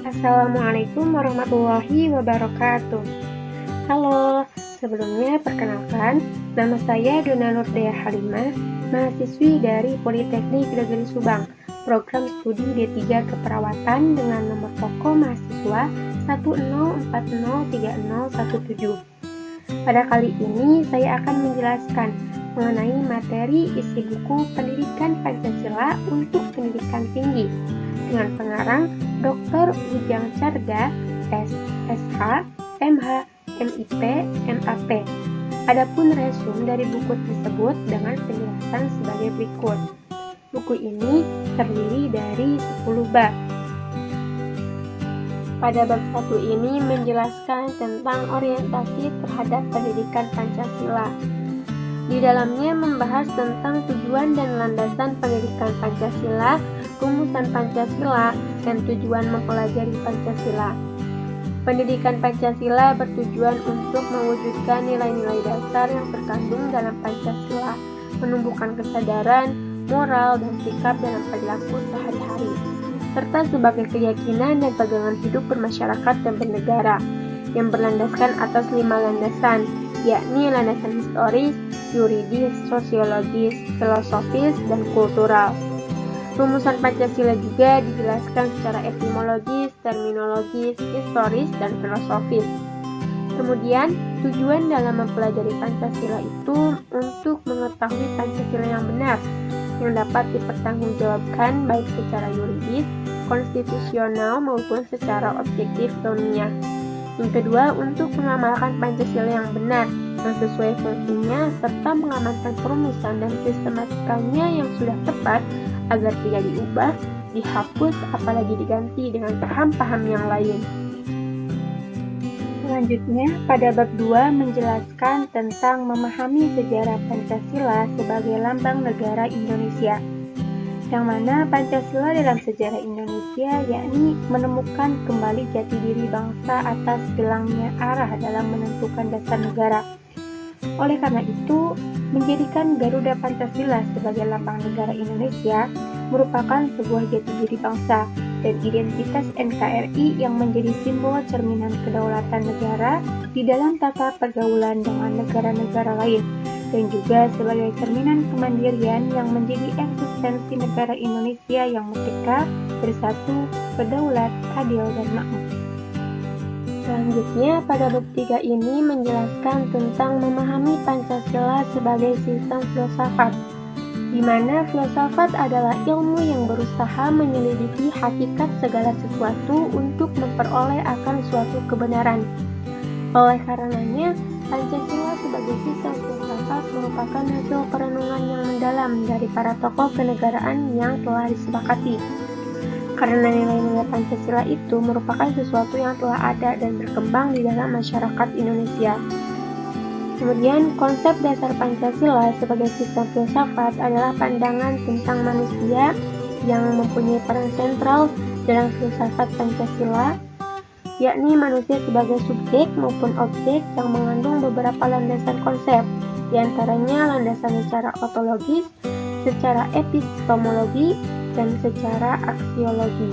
Assalamualaikum warahmatullahi wabarakatuh. Halo, sebelumnya perkenalkan, nama saya Dona Nurdea Halimah, mahasiswi dari Politeknik Negeri Subang, program studi D3 Keperawatan dengan nomor pokok mahasiswa 104030117. Pada kali ini saya akan menjelaskan mengenai materi isi buku Pendidikan Pancasila untuk Pendidikan Tinggi dengan pengarang Dr. Ujang Carga, SSH, MH, MIP, MAP. Adapun resume dari buku tersebut dengan penjelasan sebagai berikut. Buku ini terdiri dari 10 bab. Pada bab 1 ini menjelaskan tentang orientasi terhadap pendidikan Pancasila. Di dalamnya membahas tentang tujuan dan landasan pendidikan Pancasila, rumusan Pancasila, dan tujuan mempelajari Pancasila. Pendidikan Pancasila bertujuan untuk mewujudkan nilai-nilai dasar yang terkandung dalam Pancasila, menumbuhkan kesadaran, moral, dan sikap dalam perilaku sehari-hari, serta sebagai keyakinan dan pegangan hidup bermasyarakat dan bernegara, yang berlandaskan atas 5 landasan, yakni landasan historis, yuridis, sosiologis, filosofis, dan kultural. Rumusan Pancasila juga dijelaskan secara etimologis, terminologis, historis, dan filosofis. Kemudian, tujuan dalam mempelajari Pancasila itu untuk mengetahui Pancasila yang benar, yang dapat dipertanggungjawabkan baik secara yuridis, konstitusional, maupun secara objektif ilmiah. Yang kedua, untuk mengamalkan Pancasila yang benar, yang sesuai fungsinya, serta mengamankan perumusan dan sistematikanya yang sudah tepat agar tidak diubah, dihapus, apalagi diganti dengan paham-paham yang lain. Selanjutnya, pada bab 2 menjelaskan tentang memahami sejarah Pancasila sebagai lambang negara Indonesia, yang mana Pancasila dalam sejarah Indonesia yakni menemukan kembali jati diri bangsa atas hilangnya arah dalam menentukan dasar negara. Oleh karena itu, menjadikan Garuda Pancasila sebagai lambang negara Indonesia merupakan sebuah jati diri bangsa dan identitas NKRI yang menjadi simbol cerminan kedaulatan negara di dalam tata pergaulan dengan negara-negara lain, dan juga sebagai cerminan kemandirian yang menjadi eksistensi negara Indonesia yang merdeka, bersatu, berdaulat, adil, dan makmur. Selanjutnya, pada bab 3 ini menjelaskan tentang memahami Pancasila sebagai sistem filsafat, di mana filsafat adalah ilmu yang berusaha menyelidiki hakikat segala sesuatu untuk memperoleh akan suatu kebenaran. Oleh karenanya, Pancasila sebagai sistem filsafat merupakan hasil perenungan yang mendalam dari para tokoh kenegaraan yang telah disepakati. Karena nilai-nilai Pancasila itu merupakan sesuatu yang telah ada dan berkembang di dalam masyarakat Indonesia. Kemudian, konsep dasar Pancasila sebagai sistem filsafat adalah pandangan tentang manusia yang mempunyai peran sentral dalam filsafat Pancasila, yakni manusia sebagai subjek maupun objek yang mengandung beberapa landasan konsep, diantaranya landasan secara ontologis, secara epistemologi, dan secara aksiologi.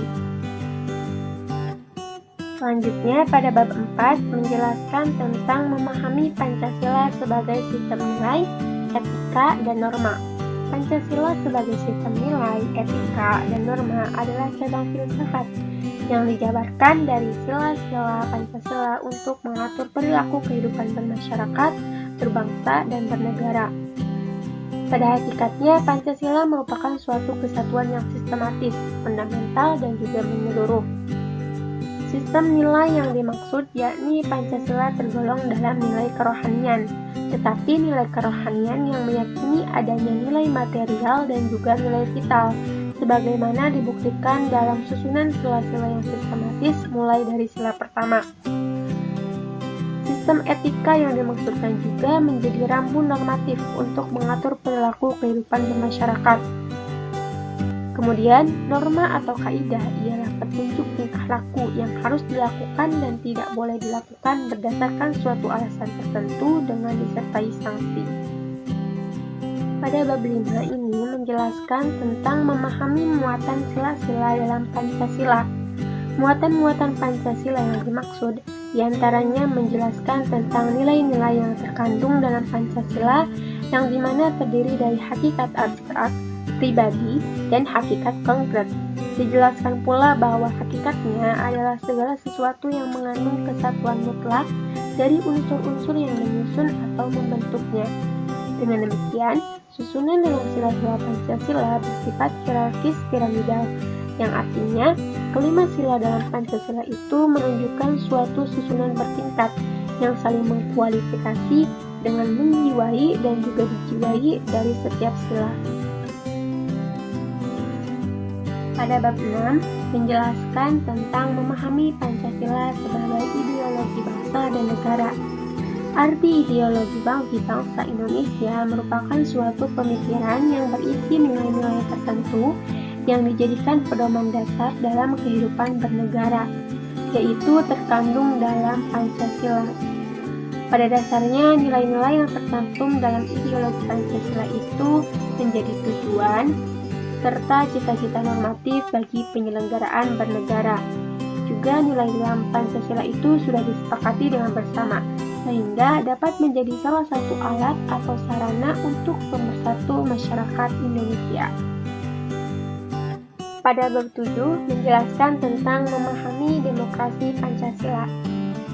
Selanjutnya, pada bab 4 menjelaskan tentang memahami Pancasila sebagai sistem nilai, etika, dan norma. Pancasila sebagai sistem nilai, etika, dan norma adalah cabang filsafat yang dijabarkan dari sila-sila Pancasila untuk mengatur perilaku kehidupan bermasyarakat, berbangsa, dan bernegara. Pada hakikatnya, Pancasila merupakan suatu kesatuan yang sistematis, fundamental, dan juga menyeluruh. Sistem nilai yang dimaksud yakni Pancasila tergolong dalam nilai kerohanian, tetapi nilai kerohanian yang meyakini adanya nilai material dan juga nilai vital, sebagaimana dibuktikan dalam susunan sila-sila yang sistematis mulai dari sila pertama. Sistem etika yang dimaksudkan juga menjadi rambu normatif untuk mengatur perilaku kehidupan bermasyarakat. Kemudian, norma atau kaidah ialah petunjuk tingkah laku yang harus dilakukan dan tidak boleh dilakukan berdasarkan suatu alasan tertentu dengan disertai sanksi. Pada bab 5 ini menjelaskan tentang memahami muatan sila-sila dalam Pancasila. Muatan-muatan Pancasila yang dimaksud diantaranya menjelaskan tentang nilai-nilai yang terkandung dalam Pancasila yang dimana terdiri dari hakikat abstrak, pribadi, dan hakikat konkret. Dijelaskan pula bahwa hakikatnya adalah segala sesuatu yang mengandung kesatuan mutlak dari unsur-unsur yang menyusun atau membentuknya. Dengan demikian, susunan dalam sila-sila Pancasila bersifat hierarkis piramidal, yang artinya kelima sila dalam Pancasila itu menunjukkan suatu susunan bertingkat yang saling mengkualifikasi dengan menjiwai dan juga dijiwai dari setiap sila. Pada bab 6, menjelaskan tentang memahami Pancasila sebagai ideologi bangsa dan negara. Arti ideologi bagi bangsa Indonesia merupakan suatu pemikiran yang berisi nilai-nilai tertentu yang dijadikan pedoman dasar dalam kehidupan bernegara, yaitu terkandung dalam Pancasila. Pada dasarnya, nilai-nilai yang tercantum dalam ideologi Pancasila itu menjadi tujuan serta cita-cita normatif bagi penyelenggaraan bernegara. Juga nilai dalam Pancasila itu sudah disepakati dengan bersama, sehingga dapat menjadi salah satu alat atau sarana untuk pemersatu masyarakat Indonesia. Pada bab 7, menjelaskan tentang memahami demokrasi Pancasila.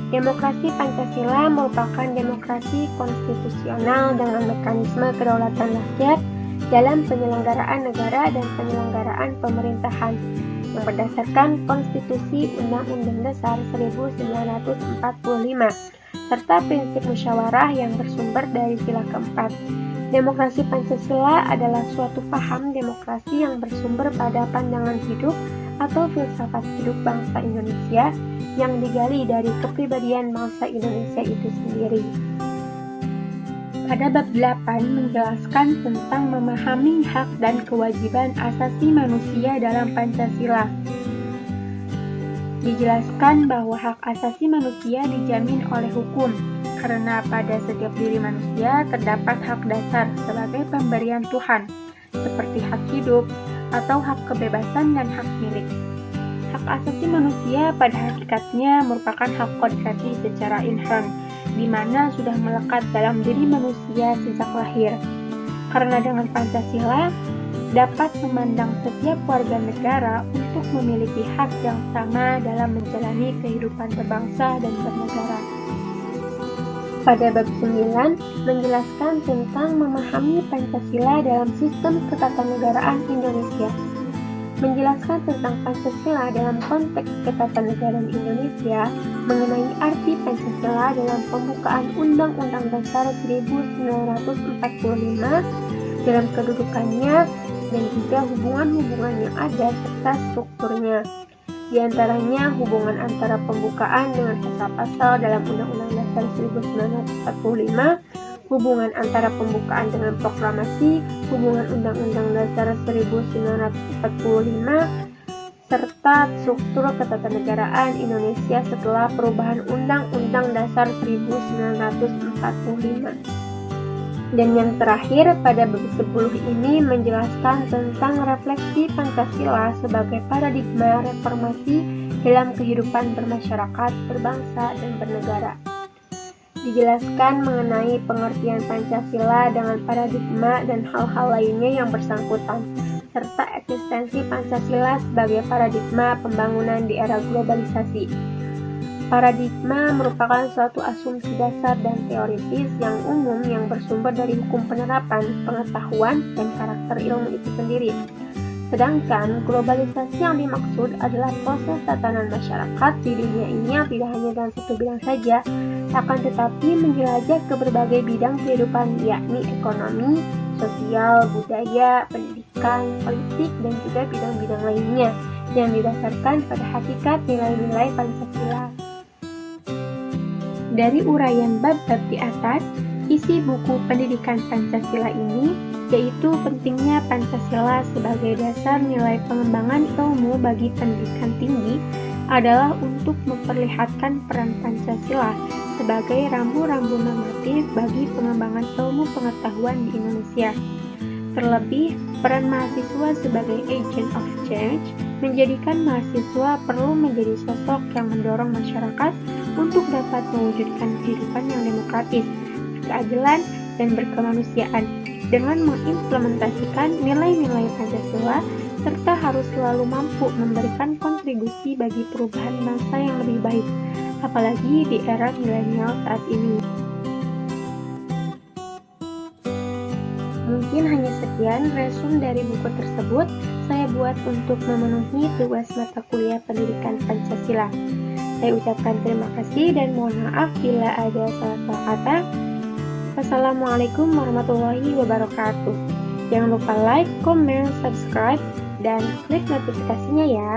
Demokrasi Pancasila merupakan demokrasi konstitusional dengan mekanisme kedaulatan rakyat dalam penyelenggaraan negara dan penyelenggaraan pemerintahan yang berdasarkan Konstitusi Undang-Undang Dasar 1945 serta prinsip musyawarah yang bersumber dari sila keempat. Demokrasi Pancasila adalah suatu paham demokrasi yang bersumber pada pandangan hidup atau filsafat hidup bangsa Indonesia yang digali dari kepribadian bangsa Indonesia itu sendiri. Pada bab 8 menjelaskan tentang memahami hak dan kewajiban asasi manusia dalam Pancasila. Dijelaskan bahwa hak asasi manusia dijamin oleh hukum, karena pada setiap diri manusia terdapat hak dasar sebagai pemberian Tuhan, seperti hak hidup atau hak kebebasan dan hak milik. Hak asasi manusia pada hakikatnya merupakan hak kodrati secara inherent, di mana sudah melekat dalam diri manusia sejak lahir. Karena dengan Pancasila dapat memandang setiap warga negara untuk memiliki hak yang sama dalam menjalani kehidupan berbangsa dan bernegara. Pada bab 9, menjelaskan tentang memahami Pancasila dalam sistem ketatanegaraan Indonesia. Menjelaskan tentang Pancasila dalam konteks ketatanegaraan Indonesia mengenai arti Pancasila dalam pembukaan Undang-Undang Dasar 1945 dalam kedudukannya dan juga hubungan-hubungan yang ada serta strukturnya. Di antaranya hubungan antara pembukaan dengan pasal-pasal dalam Undang-Undang Dasar 1945, hubungan antara pembukaan dengan proklamasi, hubungan Undang-Undang Dasar 1945, serta struktur ketatanegaraan Indonesia setelah perubahan Undang-Undang Dasar 1945. Dan yang terakhir, pada bab 10 ini menjelaskan tentang refleksi Pancasila sebagai paradigma reformasi dalam kehidupan bermasyarakat, berbangsa, dan bernegara. Dijelaskan mengenai pengertian Pancasila dengan paradigma dan hal-hal lainnya yang bersangkutan, serta eksistensi Pancasila sebagai paradigma pembangunan di era globalisasi. Paradigma merupakan suatu asumsi dasar dan teoritis yang umum yang bersumber dari hukum penerapan, pengetahuan, dan karakter ilmu itu sendiri. Sedangkan globalisasi yang dimaksud adalah proses tatanan masyarakat di dunia ini yang tidak hanya dalam satu bidang saja, akan tetapi menjelajah ke berbagai bidang kehidupan, yakni ekonomi, sosial, budaya, pendidikan, politik, dan juga bidang-bidang lainnya yang didasarkan pada hakikat nilai-nilai Pancasila. Dari uraian bab-bab di atas, isi buku pendidikan Pancasila ini yaitu pentingnya Pancasila sebagai dasar nilai pengembangan ilmu bagi pendidikan tinggi adalah untuk memperlihatkan peran Pancasila sebagai rambu-rambu normatif bagi pengembangan ilmu pengetahuan di Indonesia. Terlebih, peran mahasiswa sebagai agent of change menjadikan mahasiswa perlu menjadi sosok yang mendorong masyarakat untuk dapat mewujudkan kehidupan yang demokratis, keadilan, dan berkemanusiaan dengan mengimplementasikan nilai-nilai Pancasila serta harus selalu mampu memberikan kontribusi bagi perubahan bangsa yang lebih baik, apalagi di era milenial saat ini. Mungkin hanya sekian resume dari buku tersebut saya buat untuk memenuhi tugas mata kuliah pendidikan Pancasila. Saya ucapkan terima kasih dan mohon maaf bila ada salah-salah kata. Wassalamualaikum warahmatullahi wabarakatuh. Jangan lupa like, comment, subscribe, dan klik notifikasinya ya.